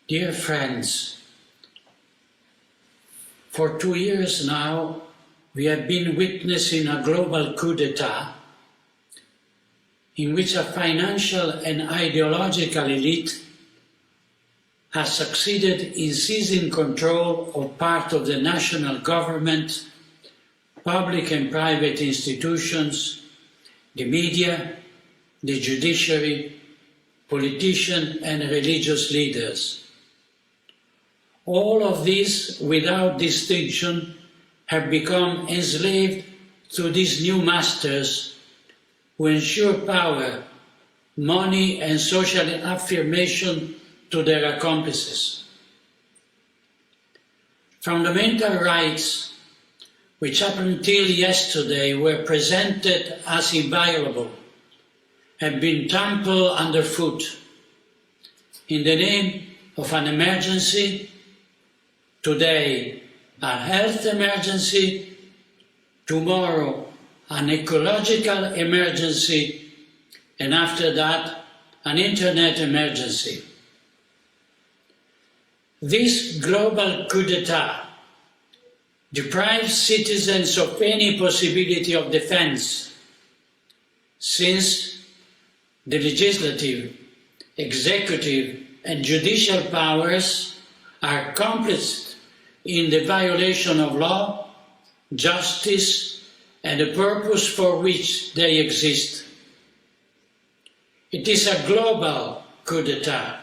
Dear friends, for 2 years now, we have been witnessing a global coup d'etat in which a financial and ideological elite has succeeded in seizing control of part of the national government, public and private institutions, the media, the judiciary, politicians and religious leaders. All of these, without distinction, have become enslaved to these new masters who ensure power, money and social affirmation to their accomplices. Fundamental rights, which up until yesterday were presented as inviolable, have been trampled underfoot in the name of an emergency. Today, a health emergency, tomorrow, an ecological emergency, and after that, an internet emergency. This global coup d'etat deprives citizens of any possibility of defense, since the legislative, executive, and judicial powers are complicit in the violation of law, justice, and the purpose for which they exist. It is a global coup d'etat,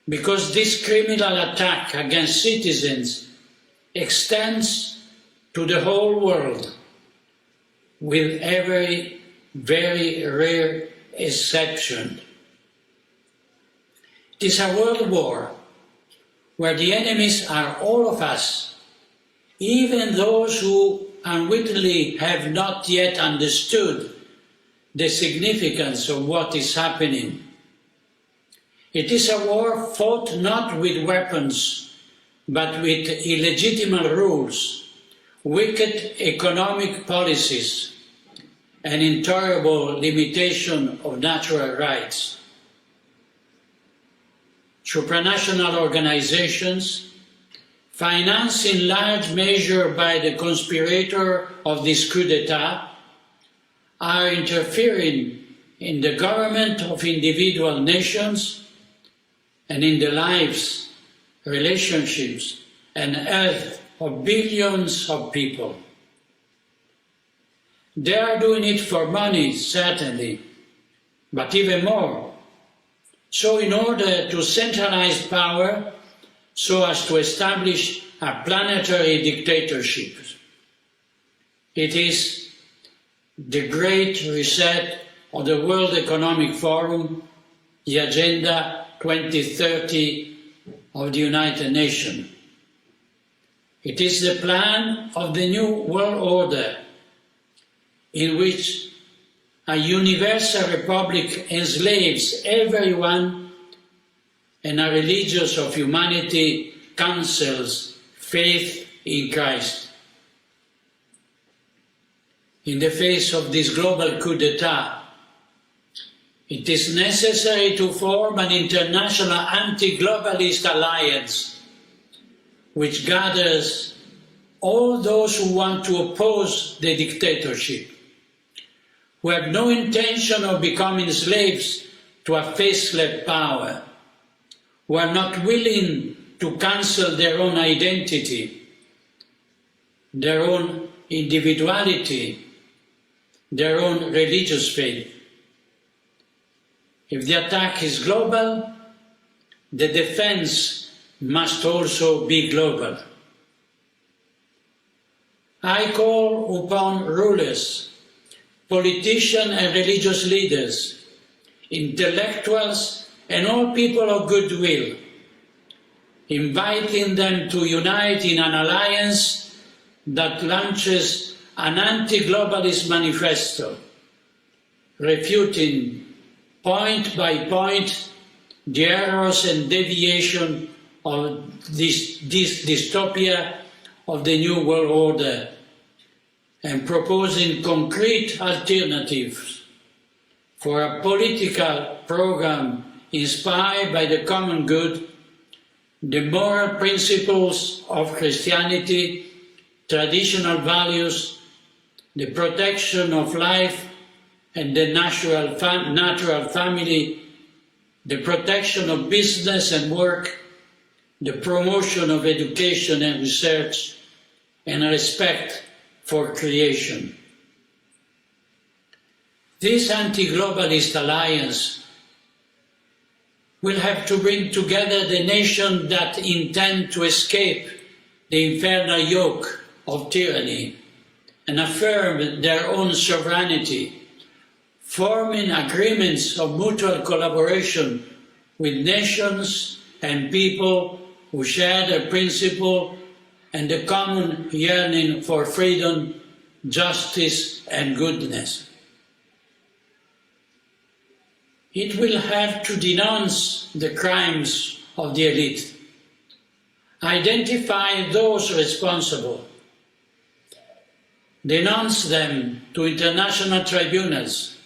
because this criminal attack against citizens extends to the whole world, with every very rare exception. It is a world war where the enemies are all of us, even those who unwittingly have not yet understood the significance of what is happening. It is a war fought not with weapons, but with illegitimate rules, wicked economic policies, and intolerable limitation of natural rights. Supranational organizations, financed in large measure by the conspirator of this coup d'etat, are interfering in the government of individual nations and in the lives, relationships, and health of billions of people. They are doing it for money, certainly, but even more. So in order to centralize power so as to establish a planetary dictatorship. It is the great reset of the World Economic Forum, the Agenda 2030 of the United Nations. It is the plan of the new world order, in which a universal republic enslaves everyone, and a religious of humanity counsels faith in Christ. In the face of this global coup d'etat, it is necessary to form an international anti-globalist alliance which gathers all those who want to oppose the dictatorship, who have no intention of becoming slaves to a faceless power, who are not willing to cancel their own identity, their own individuality, their own religious faith. If the attack is global, the defense must also be global. I call upon rulers, politicians and religious leaders, intellectuals and all people of goodwill, inviting them to unite in an alliance that launches an anti-globalist manifesto, refuting point by point the errors and deviation of this dystopia of the New World Order, and proposing concrete alternatives for a political program inspired by the common good the moral principles of Christianity, traditional values, the protection of life and the natural family, the protection of business and work, the promotion of education and research, and respect for creation. This anti-globalist alliance will have to bring together the nations that intend to escape the infernal yoke of tyranny and affirm their own sovereignty, forming agreements of mutual collaboration with nations and people who share the principle and the common yearning for freedom, justice, and goodness. It will have to denounce the crimes of the elite, identify those responsible, denounce them to international tribunals,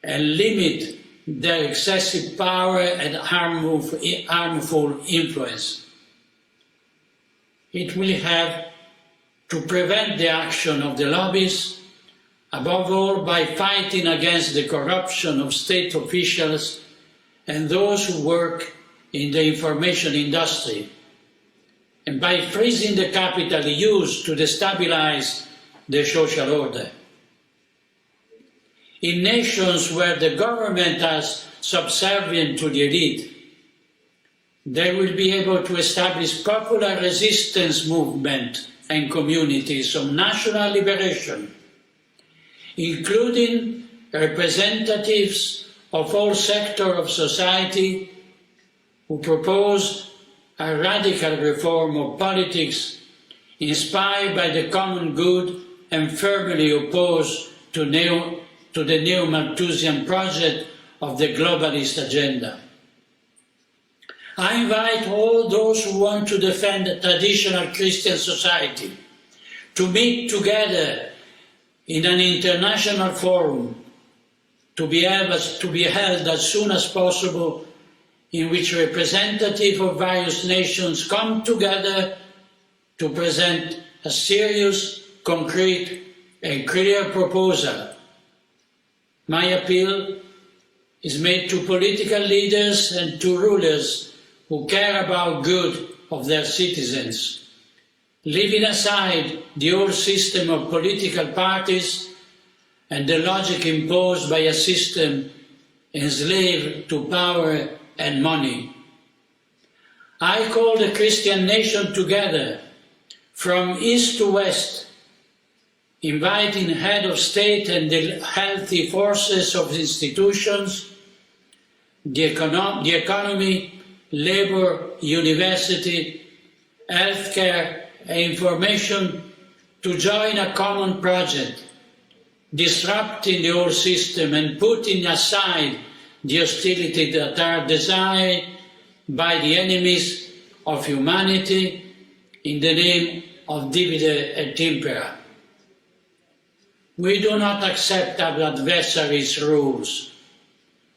and limit their excessive power and harmful influence. It will have to prevent the action of the lobbies, above all by fighting against the corruption of state officials and those who work in the information industry, and by freezing the capital used to destabilize the social order. In nations where the government is subservient to the elite, they will be able to establish popular resistance movements and communities of national liberation, including representatives of all sectors of society who propose a radical reform of politics inspired by the common good and firmly opposed to the neo-Malthusian project of the globalist agenda. I invite all those who want to defend a traditional Christian society to meet together in an international forum to be held as soon as possible, in which representatives of various nations come together to present a serious, concrete and clear proposal. My appeal is made to political leaders and to rulers who care about good of their citizens, leaving aside the old system of political parties and the logic imposed by a system enslaved to power and money. I call the Christian nation together from east to west, inviting head of state and the healthy forces of institutions, the economy, labor, university, healthcare, and information to join a common project, disrupting the old system and putting aside the hostility that are desired by the enemies of humanity in the name of divide et impera. We do not accept our adversaries' rules,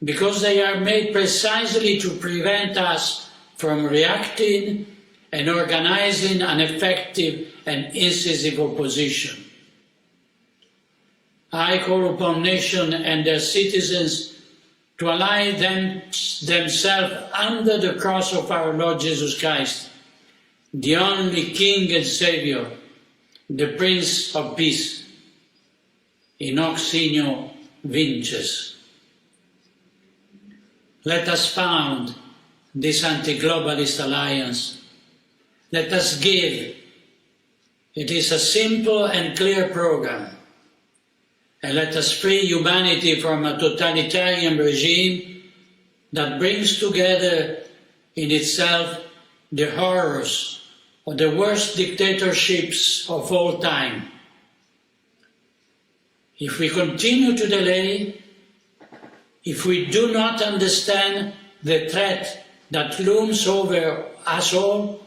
because they are made precisely to prevent us from reacting and organizing an effective and incisive opposition. I call upon nations and their citizens to ally themselves under the cross of our Lord Jesus Christ, the only King and Savior, the Prince of Peace. In hoc signo vinces. Let us found this anti-globalist alliance. Let us give. It is a simple and clear program. And let us free humanity from a totalitarian regime that brings together in itself the horrors of the worst dictatorships of all time. If we continue to delay, if we do not understand the threat that looms over us all,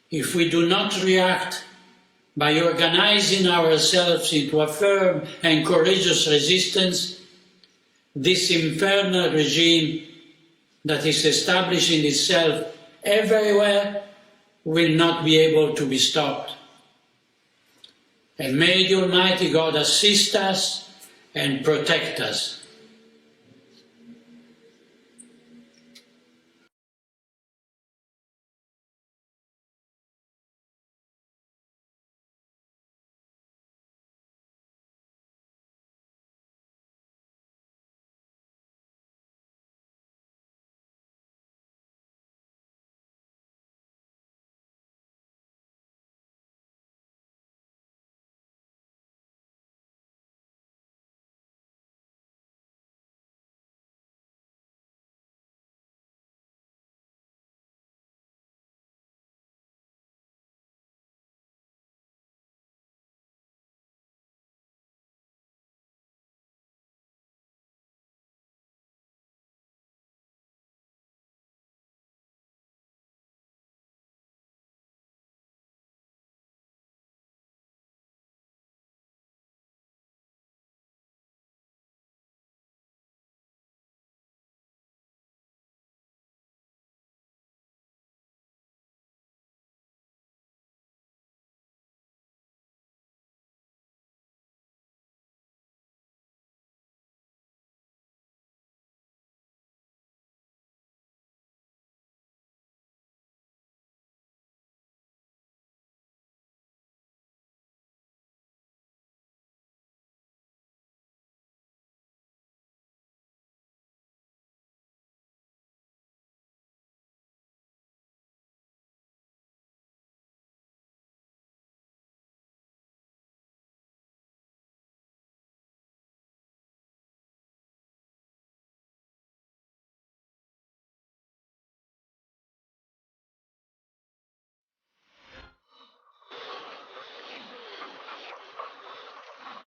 if we do not react by organizing ourselves into a firm and courageous resistance, this infernal regime that is establishing itself everywhere will not be able to be stopped. And may the Almighty God assist us and protect us.